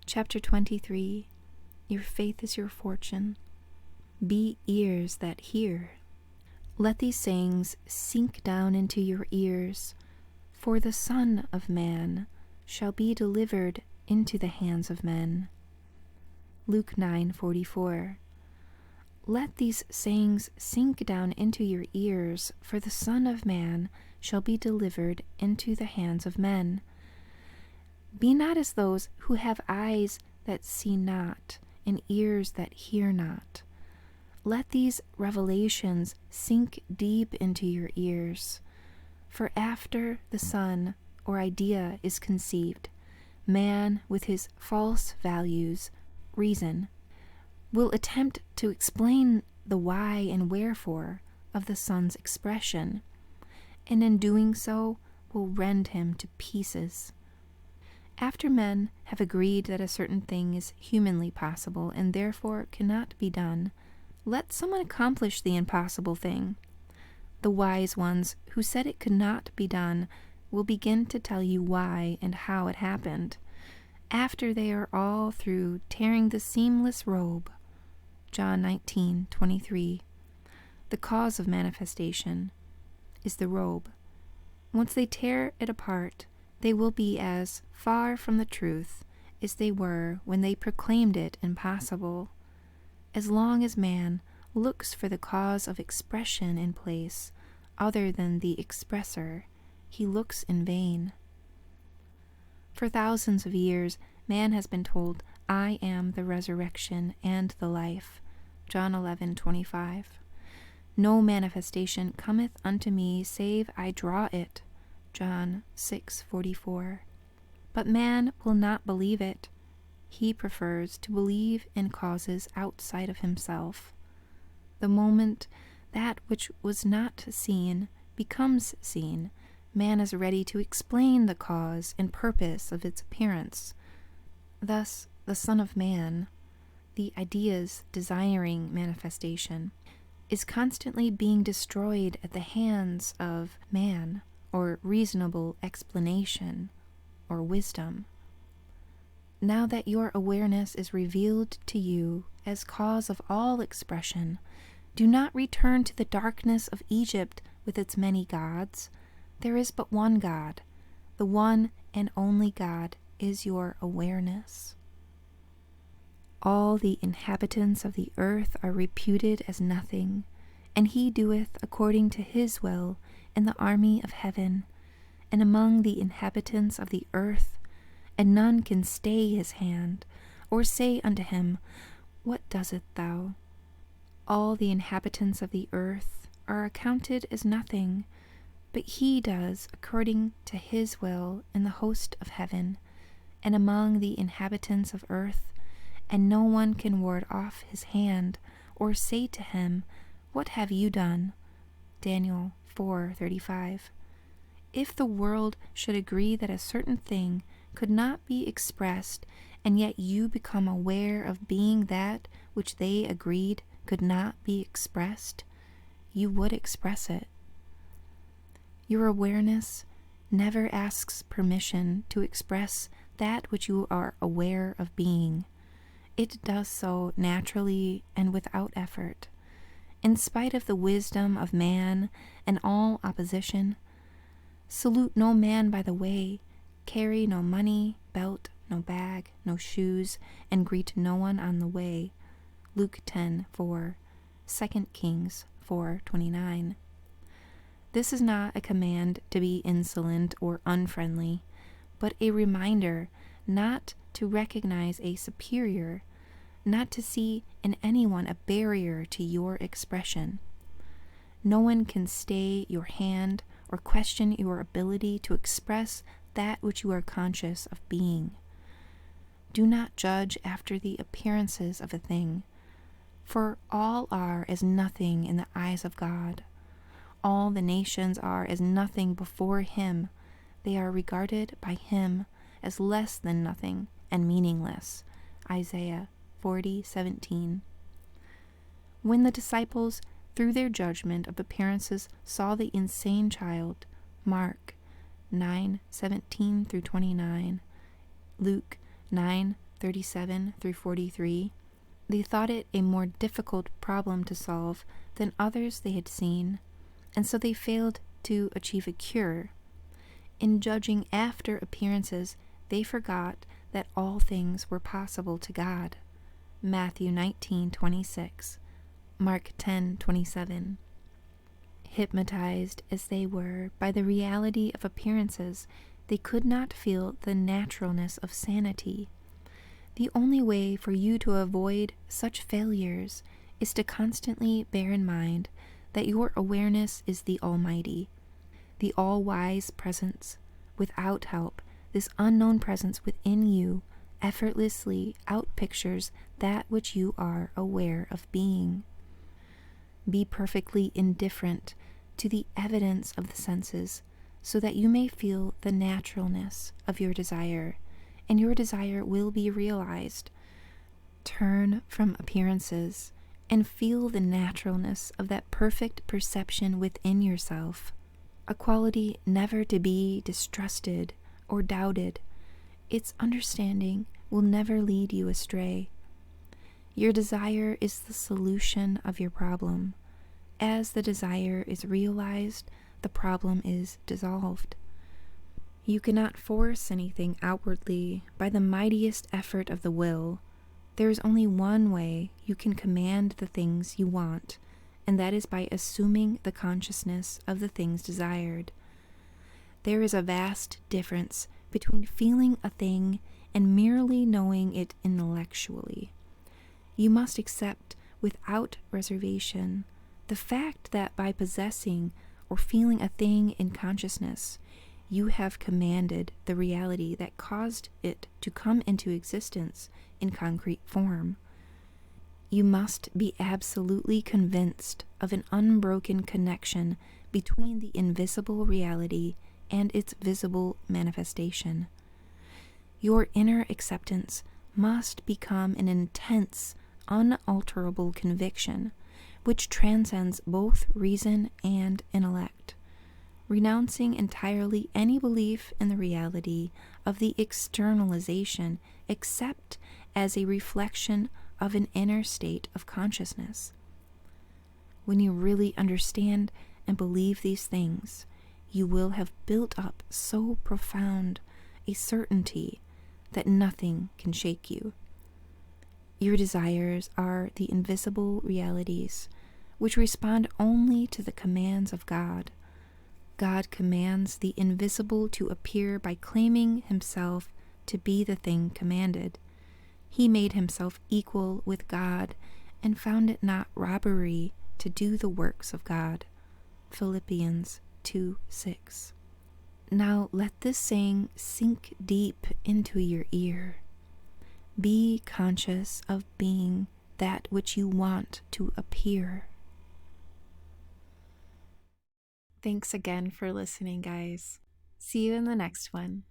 Chapter 23. Your faith is your fortune. Be ears that hear. Let these sayings sink down into your ears, for the Son of Man shall be delivered into the hands of men. Luke 9:44. Let these sayings sink down into your ears, for the Son of Man shall be delivered into the hands of men. Be not as those who have eyes that see not, and ears that hear not. Let these revelations sink deep into your ears, for after the Son or idea is conceived, man, with his false values, reason, will attempt to explain the why and wherefore of the Son's expression, and in doing so will rend him to pieces. After men have agreed that a certain thing is humanly possible and therefore cannot be done, let someone accomplish the impossible thing. The wise ones who said it could not be done will begin to tell you why and how it happened, after they are all through tearing the seamless robe. John 19:23. The cause of manifestation is the robe. Once they tear it apart, they will be as far from the truth as they were when they proclaimed it impossible. As long as man looks for the cause of expression in place other than the expressor, he looks in vain. For thousands of years, man has been told, "I am the resurrection and the life." John 11:25. No manifestation cometh unto me save I draw it. John 6:44. But man will not believe it. He prefers to believe in causes outside of himself. The moment that which was not seen becomes seen, man is ready to explain the cause and purpose of its appearance. Thus, the Son of Man, the idea's desiring manifestation, is constantly being destroyed at the hands of man, or reasonable explanation, or wisdom. Now that your awareness is revealed to you as cause of all expression, do not return to the darkness of Egypt with its many gods. There is but one God. The one and only God is your awareness. All the inhabitants of the earth are reputed as nothing, and he doeth according to his will in the army of heaven, and among the inhabitants of the earth, and none can stay his hand, or say unto him, What doest thou? All the inhabitants of the earth are accounted as nothing, but he does according to his will in the host of heaven, and among the inhabitants of earth, and no one can ward off his hand, or say to him, What have you done? Daniel 4:35. If the world should agree that a certain thing could not be expressed, and yet you become aware of being that which they agreed could not be expressed, you would express it. Your awareness never asks permission to express that which you are aware of being. It does so naturally and without effort. In spite of the wisdom of man and all opposition, salute no man by the way, carry no money, belt, no bag, no shoes, and greet no one on the way. Luke 10:4, 2 Kings 4:29. This is not a command to be insolent or unfriendly, but a reminder not to recognize a superior, not to see in anyone a barrier to your expression. No one can stay your hand or question your ability to express that which you are conscious of being. Do not judge after the appearances of a thing, for all are as nothing in the eyes of God. All the nations are as nothing before him. They are regarded by him as less than nothing and meaningless. Isaiah 40:17. When the disciples, through their judgment of appearances, saw the insane child, Mark 9:17-29, Luke 9 37 through 43, they thought it a more difficult problem to solve than others they had seen, and so they failed to achieve a cure. In judging after appearances, they forgot that all things were possible to God. Matthew 19:26, Mark 10:27. Hypnotized as they were by the reality of appearances, they could not feel the naturalness of sanity. The only way for you to avoid such failures is to constantly bear in mind that your awareness is the Almighty, the all-wise presence. Without help, this unknown presence within you effortlessly outpictures that which you are aware of being. Be perfectly indifferent to the evidence of the senses, so that you may feel the naturalness of your desire, and your desire will be realized. Turn from appearances and feel the naturalness of that perfect perception within yourself, a quality never to be distrusted or doubted. Its understanding will never lead you astray. Your desire is the solution of your problem. As the desire is realized, the problem is dissolved. You cannot force anything outwardly by the mightiest effort of the will. There is only one way you can command the things you want, and that is by assuming the consciousness of the things desired. There is a vast difference between feeling a thing and merely knowing it intellectually. You must accept without reservation the fact that by possessing or feeling a thing in consciousness, you have commanded the reality that caused it to come into existence in concrete form. You must be absolutely convinced of an unbroken connection between the invisible reality and its visible manifestation. Your inner acceptance must become an intense, unalterable conviction which transcends both reason and intellect, renouncing entirely any belief in the reality of the externalization except as a reflection of an inner state of consciousness. When you really understand and believe these things, you will have built up so profound a certainty that nothing can shake you. Your desires are the invisible realities which respond only to the commands of God. God commands the invisible to appear by claiming himself to be the thing commanded. He made himself equal with God and found it not robbery to do the works of God. Philippians 2:6. Now let this saying sink deep into your ear. Be conscious of being that which you want to appear. Thanks again for listening, guys. See you in the next one.